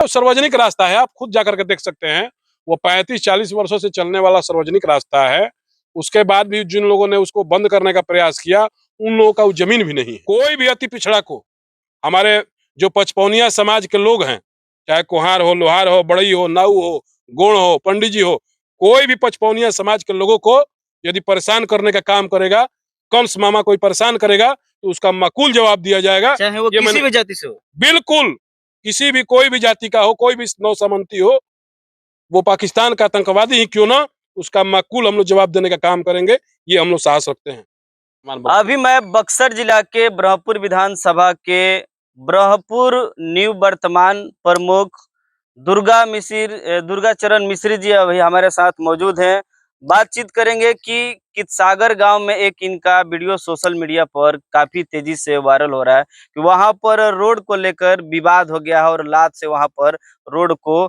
सार्वजनिक रास्ता है, आप खुद जाकर के देख सकते हैं। वो 35-40 वर्षों से चलने वाला सार्वजनिक रास्ता है। उसके बाद भी जिन लोगों ने उसको बंद करने का प्रयास किया, उन लोगों का जमीन भी नहीं है। कोई भी अति पिछड़ा को, हमारे जो पचपौनिया समाज के लोग हैं, चाहे कुम्हार हो, लोहार हो, बड़ई हो, नाऊ हो, गोण हो, पंडित जी हो, कोई भी पचपौनिया समाज के लोगों को यदि परेशान करने का काम करेगा, कंस मामा कोई परेशान करेगा, तो उसका माकूल जवाब दिया जाएगा। चाहे वो किसी भी जाति से हो। बिल्कुल, किसी भी कोई भी जाति का हो, कोई भी नौसामंती हो, वो पाकिस्तान का आतंकवादी ही क्यों ना, उसका माकूल हम लोग जवाब देने का काम करेंगे। ये हम लोग साहस रखते हैं। अभी मैं बक्सर जिला के ब्रह्मपुर विधानसभा के ब्रह्मपुर निवर्तमान प्रमुख दुर्गाचरण मिश्र जी अभी हमारे साथ मौजूद हैं। बातचीत करेंगे कि कितसागर गांव में एक इनका वीडियो सोशल मीडिया पर काफी तेजी से वायरल हो रहा है कि वहां पर रोड को लेकर विवाद हो गया है और लात से वहां पर रोड को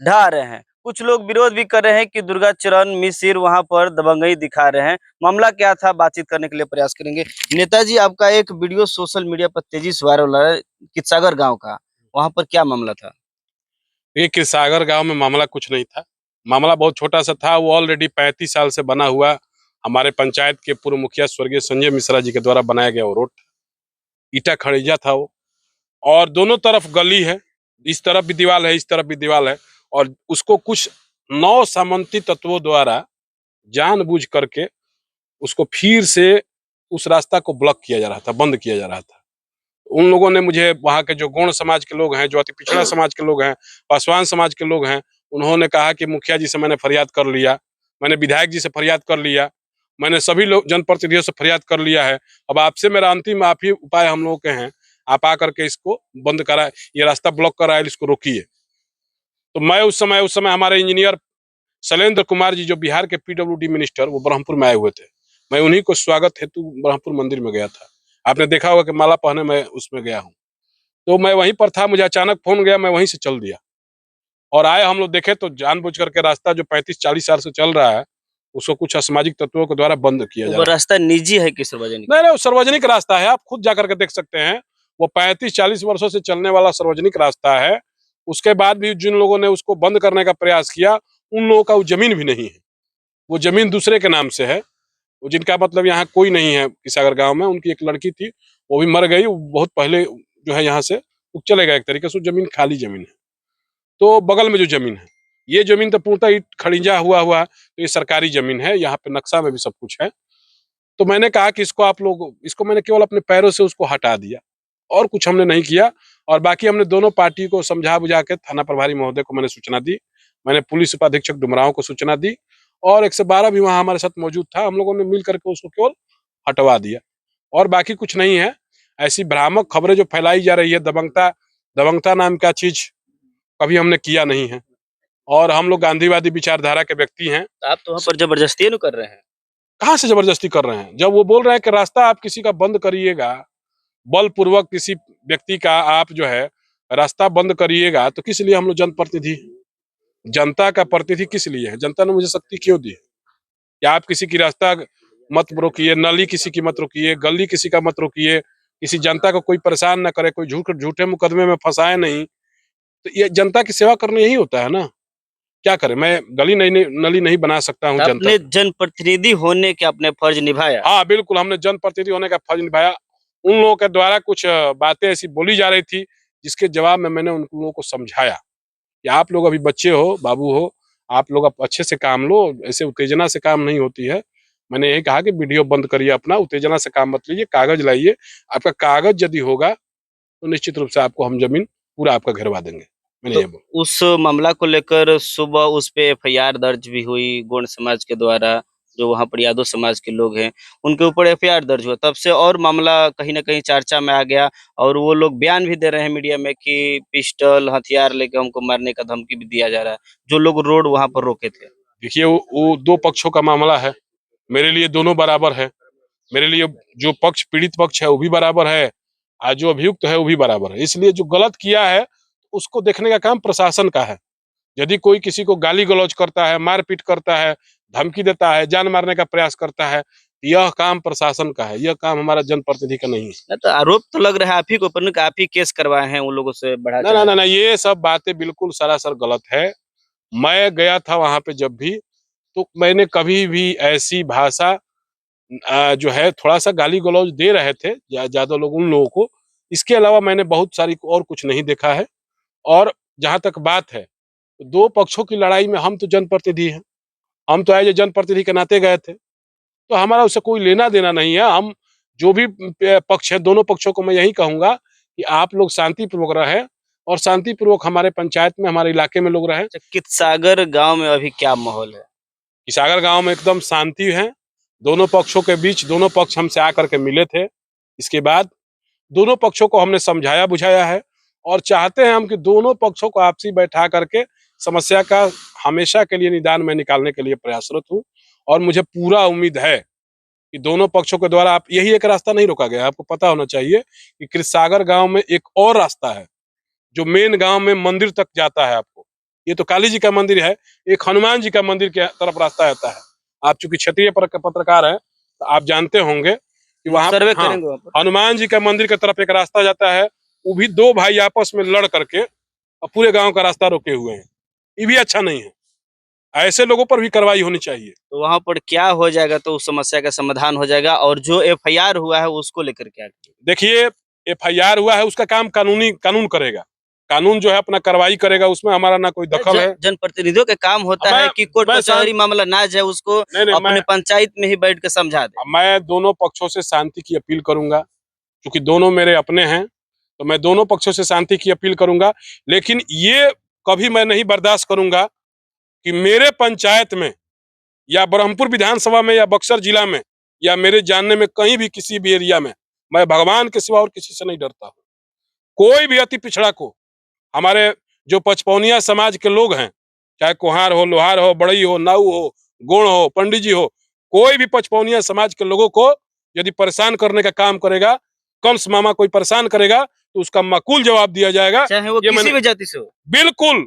ढा रहे हैं। कुछ लोग विरोध भी कर रहे हैं कि दुर्गाचरण मिश्र वहां पर दबंगई दिखा रहे हैं। मामला क्या था, बातचीत करने के लिए प्रयास करेंगे। नेताजी, आपका एक वीडियो सोशल मीडिया पर तेजी से वायरल हो रहा है कितसागर गांव का, वहां पर क्या मामला था? ये कितसागर गांव में मामला कुछ नहीं था। मामला बहुत छोटा सा था। वो ऑलरेडी 35 साल से बना हुआ हमारे पंचायत के पूर्व मुखिया स्वर्गीय संजय मिश्रा जी के द्वारा बनाया गया वो रोड, ईटा खड़िजा था वो, और दोनों तरफ गली है। इस तरफ भी दीवार है, इस तरफ भी दीवार है, और उसको कुछ नौ सामंती तत्वों द्वारा जानबूझ करके उसको फिर से उस रास्ता को ब्लॉक किया जा रहा था, बंद किया जा रहा था। उन लोगों ने मुझे, वहाँ के जो गौड़ समाज के लोग हैं, जो अति पिछड़ा समाज के लोग हैं, पासवान समाज के लोग हैं, उन्होंने कहा कि मुखिया जी से मैंने फरियाद कर लिया, मैंने विधायक जी से फरियाद कर लिया, मैंने सभी लोग जनप्रतिनिधियों से फरियाद कर लिया है। अब आपसे मेरा अंतिम आप ही उपाय हम लोगों के हैं, आप आकर के इसको बंद कराए, ये रास्ता ब्लॉक कराए, इसको रोकिए। तो मैं उस समय हमारे इंजीनियर शैलेंद्र कुमार जी, जो बिहार के पीडब्ल्यूडी मिनिस्टर, वो ब्रह्मपुर में आए हुए थे। मैं उन्हीं को स्वागत हेतु ब्रह्मपुर मंदिर में गया था। आपने देखा होगा कि माला पहने मैं उसमें गया हूँ। तो मैं वहीं पर था, मुझे अचानक फोन गया, मैं वहीं से चल दिया और आए। हम लोग देखे तो जानबूझ करके रास्ता जो 35-40 साल से चल रहा है, उसको कुछ असामाजिक तत्वों के द्वारा बंद किया जा वो रहा है। रास्ता निजी है कि सार्वजनिक? नहीं, वो सार्वजनिक रास्ता है, आप खुद जाकर के देख सकते हैं। वो 35-40 वर्षों से चलने वाला सार्वजनिक रास्ता है। उसके बाद भी जिन लोगों ने उसको बंद करने का प्रयास किया, उन लोगों का वो जमीन भी नहीं है। वो जमीन दूसरे के नाम से है, जिनका मतलब यहाँ कोई नहीं है। किसागर गांव में उनकी एक लड़की थी, वो भी मर गई, वो बहुत पहले जो है यहाँ से वो चले गए। एक तरीके से जमीन खाली जमीन है। तो बगल में जो जमीन है, ये जमीन तो पूर्णतः ईंट खड़िंजा हुआ, तो ये सरकारी जमीन है, यहाँ पे नक्शा में भी सब कुछ है। तो मैंने कहा कि इसको आप लोग, इसको मैंने केवल अपने पैरों से उसको हटा दिया, और कुछ हमने नहीं किया। और बाकी हमने दोनों पार्टी को समझा बुझा के थाना प्रभारी महोदय को मैंने सूचना दी, मैंने पुलिस उपाधीक्षक डुमराव को सूचना दी, और 112 भी वहाँ हमारे साथ मौजूद था। हम लोगों ने मिल करके उसको केवल हटवा दिया, और बाकी कुछ नहीं है। ऐसी भ्रामक खबरें जो फैलाई जा रही है, दबंगता दबंगता नाम का चीज कभी हमने किया नहीं है, और हम लोग गांधीवादी विचारधारा के व्यक्ति हैं। आप तो वहाँ पर जबरदस्ती कर रहे हैं। कहाँ से जबरदस्ती कर रहे हैं? जब वो बोल रहे हैं कि रास्ता आप किसी का बंद करिएगा, बलपूर्वक किसी व्यक्ति का आप जो है रास्ता बंद करिएगा, तो किस लिए हम लोग जनप्रतिनिधि, जनता का प्रतिनिधि किस लिए है? जनता ने मुझे शक्ति क्यों दी है कि आप किसी की रास्ता मत रोकिए, नली किसी की मत रोकिए, गली किसी का मत रोकिए, किसी जनता को कोई परेशान ना करे, कोई झूठे मुकदमे में फंसाए नहीं। तो ये जनता की सेवा करना यही होता है ना। क्या करें, मैं गली नहीं नली नहीं बना सकता हूँ जनता। आपने जनप्रतिनिधि होने के अपने फर्ज निभाया। हाँ बिल्कुल, हमने जनप्रतिनिधि होने का फर्ज निभाया। उन लोगों के द्वारा कुछ बातें ऐसी बोली जा रही थी, जिसके जवाब में मैंने उन लोगों को समझाया कि आप लोग अभी बच्चे हो, बाबू हो, आप लोग अच्छे से काम लो, ऐसे उत्तेजना से काम नहीं होती है। मैंने यही कहा कि वीडियो बंद करिए अपना, उत्तेजना से काम मत लीजिए, कागज लाइए। आपका कागज यदि होगा तो निश्चित रूप से आपको हम जमीन पूरा आपका घेरवा देंगे। मैंने तो ये बोला। उस मामला को लेकर सुबह उस पे एफआईआर दर्ज भी हुई गोंड समाज के द्वारा, जो वहाँ पर यादव समाज के लोग हैं उनके ऊपर एफआईआर दर्ज हुआ। तब से और मामला कहीं ना कहीं चर्चा में आ गया, और वो लोग बयान भी दे रहे हैं मीडिया में कि पिस्टल हथियार लेकर हमको मारने का धमकी भी दिया जा रहा है, जो लोग रोड वहाँ पर रोके थे। देखिए, वो दो पक्षों का मामला है। मेरे लिए दोनों बराबर है। मेरे लिए जो पक्ष पीड़ित पक्ष है वो भी बराबर है, और जो अभियुक्त है वो भी बराबर है। इसलिए जो गलत किया है उसको देखने का काम प्रशासन का है। यदि कोई किसी को गाली गलौज करता है, मारपीट करता है, धमकी देता है, जान मारने का प्रयास करता है, यह काम प्रशासन का है, यह काम हमारा जनप्रतिनिधि का नहीं है। नहीं तो आरोप तो लग रहा है आप ही के ऊपर ना कि आप ही केस करवाए हैं उन लोगों से बढ़ा ना ना चढ़ा ना के। ना, ये सब बातें बिल्कुल सरासर गलत है। मैं गया था वहां पे जब भी, तो मैंने कभी भी ऐसी भाषा जो है, थोड़ा सा गाली गलौज दे रहे थे ज्यादा लोग उन लोगों को, इसके अलावा मैंने बहुत सारी और कुछ नहीं देखा है। और जहां तक बात है, दो पक्षों की लड़ाई में हम तो जनप्रतिनिधि हैं, हम तो एज ए जनप्रतिनिधि के नाते गए थे, तो हमारा उससे कोई लेना देना नहीं है। हम जो भी पक्ष है, दोनों पक्षों को मैं यही कहूंगा कि आप लोग शांतिपूर्वक रहे, और शांतिपूर्वक हमारे पंचायत में, हमारे इलाके में लोग रहे। अच्छा, कितसागर गांव में अभी क्या माहौल है? किसागर गांव में एकदम शांति है। दोनों पक्षों के बीच, दोनों पक्ष हमसे आकर के मिले थे। इसके बाद दोनों पक्षों को हमने समझाया बुझाया है, और चाहते हैं हम कि दोनों पक्षों को आपसी बैठा करके समस्या का हमेशा के लिए निदान में निकालने के लिए प्रयासरत हूँ। और मुझे पूरा उम्मीद है कि दोनों पक्षों के द्वारा, आप यही एक रास्ता नहीं रोका गया है, आपको पता होना चाहिए कि कृषसागर गांव में एक और रास्ता है जो मेन गांव में मंदिर तक जाता है। आपको, ये तो काली जी का मंदिर है, एक हनुमान जी का मंदिर के तरफ रास्ता आता है। आप चूंकि क्षेत्रीय पत्रकार हैं, तो आप जानते होंगे कि वहां, सर्वे हाँ, करेंगे वहाँ पर। हनुमान जी का मंदिर की तरफ एक रास्ता जाता है। वो भी दो भाई आपस में लड़ करके और पूरे गांव का रास्ता रोके हुए हैं। ये भी अच्छा नहीं है, ऐसे लोगों पर भी कार्रवाई होनी चाहिए। तो वहां पर क्या हो जाएगा तो उस समस्या का समाधान हो जाएगा, और जो एफआईआर हुआ है उसको लेकर क्या? देखिए, एफआईआर हुआ है, उसका काम कानून करेगा। कानून जो है अपना कार्रवाई करेगा, उसमें हमारा ना कोई दखल है। जनप्रतिनिधियों के काम होता मैं है कि कोर्ट मैं कचहरी मामला ना जाए, उसको नहीं नहीं, अपने पंचायत में ही बैठ के समझा दे। मैं दोनों पक्षों से शांति की अपील करूंगा, क्योंकि दोनों मेरे अपने हैं, तो मैं दोनों पक्षों से शांति की अपील करूंगा। लेकिन ये कभी मैं नहीं बर्दाश्त करूंगा कि मेरे पंचायत में, या ब्रह्मपुर विधानसभा में, या बक्सर जिला में, या मेरे जानने में कहीं भी किसी भी एरिया में, मैं भगवान के सिवा और किसी से नहीं डरता हूँ। कोई भी अति पिछड़ा को, हमारे जो पचपौनिया समाज के लोग हैं, चाहे कुम्हार हो, लोहार हो, बड़ई हो, नाऊ हो, गोण हो, पंडित जी हो, कोई भी पचपौनिया समाज के लोगों को यदि परेशान करने का काम करेगा, कंस मामा कोई परेशान करेगा, तो उसका माकूल जवाब दिया जाएगा। चाहे वो ये किसी मैंने, भी जाति से हो। बिल्कुल,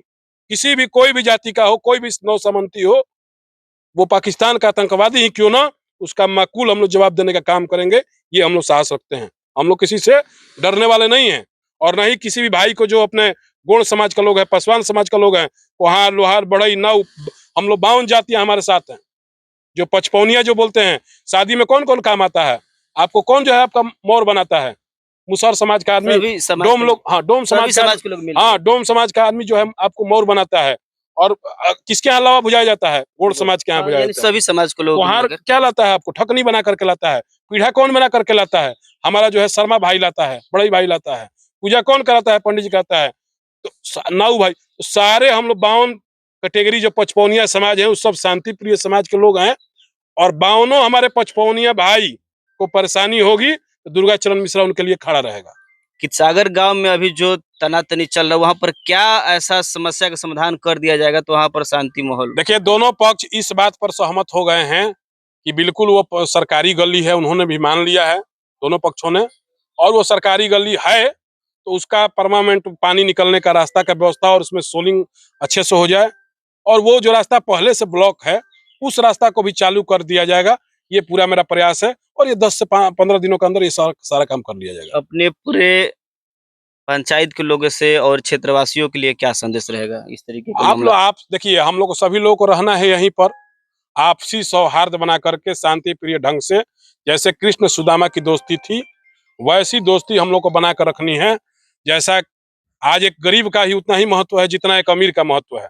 किसी भी, कोई भी जाति का हो, कोई भी नौ समंती हो, वो पाकिस्तान का आतंकवादी ही क्यों ना, उसका माकूल हम लोग जवाब देने का काम करेंगे। ये हम लोग साहस रखते हैं, हम लोग किसी से डरने वाले नहीं हैं। और न ही किसी भी भाई को, जो अपने गोंड समाज का लोग है, पासवान समाज का लोग हैं, कुम्हार, लोहार, बढ़ई, नाऊ, हम लोग 52 जातियां हमारे साथ हैं। जो पचपौनिया जो बोलते हैं, शादी में कौन कौन काम आता है? आपको कौन जो है आपका मोर बनाता है? मुसहर समाज का आदमी, सभी समाज डोम के लोग, हाँ, डोम सभी समाज का, समाज के लोग मिलकर। हाँ, डोम समाज का आदमी जो है आपको मोर बनाता है। और किसके यहाँ लावा बुझाया जाता है? गोंड समाज के यहाँ हाँ, बुझाया यानी जाता है। सभी समाज के लोग कुम्हार मिलकर। क्या लाता है? आपको ठकनी बना करके लाता है। पीढ़ा कौन बना करके लाता है? हमारा जो है शर्मा भाई लाता है, बड़ई भाई लाता है। पूजा कौन कराता है? पंडित जी कराता है। तो नाऊ भाई, तो सारे हम लोग 52 कैटेगरी जो पचपौनिया समाज है, उस सब शांति प्रिय समाज के लोग हैं। और 52 हमारे पचपौनिया भाई को परेशानी होगी, तो दुर्गा चरण मिश्रा उनके लिए खड़ा रहेगा। कितसागर गांव में अभी जो तनातनी चल रहा है, वहां पर क्या ऐसा समस्या का समाधान कर दिया जाएगा तो वहां पर शांति माहौल? देखिए, दोनों पक्ष इस बात पर सहमत हो गए हैं कि बिल्कुल वो सरकारी गली है, उन्होंने भी मान लिया है, दोनों पक्षों ने। और वो सरकारी गली है, तो उसका परमानेंट पानी निकलने का रास्ता का व्यवस्था, और उसमें सोलिंग अच्छे से हो जाए। और वो जो रास्ता पहले से ब्लॉक है, उस रास्ता को भी चालू कर दिया जाएगा। ये पूरा मेरा प्रयास है, और ये 10 से 15 दिनों के अंदर ये सारा काम कर लिया जाएगा। अपने पूरे पंचायत के लोगों से और क्षेत्रवासियों के लिए क्या संदेश रहेगा इस तरीके के मामला? आप देखिए, हम लोग को, सभी लोगों को रहना है यहीं पर, आपसी सौहार्द बना करके, शांति प्रिय ढंग से। जैसे कृष्ण सुदामा की दोस्ती थी, वैसी दोस्ती हम लोग को बना कर रखनी है। जैसा आज एक गरीब का ही उतना ही महत्व है जितना एक अमीर का महत्व है।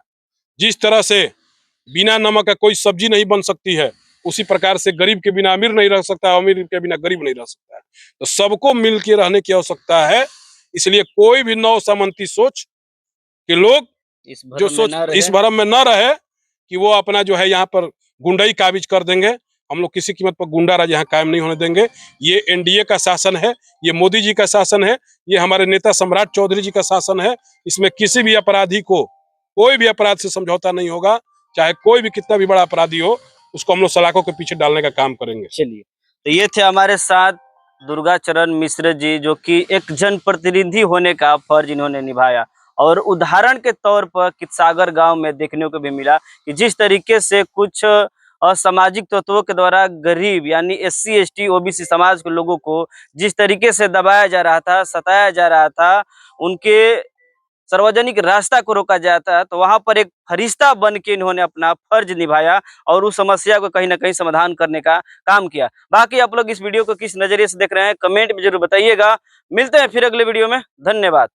जिस तरह से बिना नमक का कोई सब्जी नहीं बन सकती है, उसी प्रकार से गरीब के बिना अमीर नहीं रह सकता, अमीर के बिना गरीब नहीं रह सकता है। तो सबको मिल के रहने की आवश्यकता है। इसलिए कोई भी नौ सामंती सोच के लोग इस जो भरम में सोच ना इस रहे। भरम में न रहे कि वो अपना जो है यहाँ पर गुंडाई काबिज कर देंगे। हम लोग किसी कीमत पर गुंडा राज यहाँ कायम नहीं होने देंगे। ये एनडीए का शासन है, ये मोदी जी का शासन है, ये हमारे नेता सम्राट चौधरी जी का शासन है। इसमें किसी भी अपराधी को, कोई भी अपराध से समझौता नहीं होगा। चाहे कोई भी कितना भी बड़ा अपराधी हो, उसको हम लोग सलाखों के पीछे डालने का काम करेंगे। चलिए, तो ये थे हमारे साथ दुर्गा चरण मिश्र जी, जो कि एक जनप्रतिनिधि होने का फर्ज इन्होंने निभाया। और उदाहरण के तौर पर कितसागर गांव में देखने को भी मिला कि जिस तरीके से कुछ असामाजिक तत्वों के द्वारा गरीब यानी SC ST OBC समाज के लोगों को जिस तरीके से दबाया जा रहा था, सताया जा रहा था, उनके सार्वजनिक रास्ता को रोका जाता है, तो वहां पर एक फरिश्ता बन के इन्होंने अपना फर्ज निभाया और उस समस्या को कहीं ना कहीं समाधान करने का काम किया। बाकी आप लोग इस वीडियो को किस नजरिए से देख रहे हैं कमेंट में जरूर बताइएगा। मिलते हैं फिर अगले वीडियो में। धन्यवाद।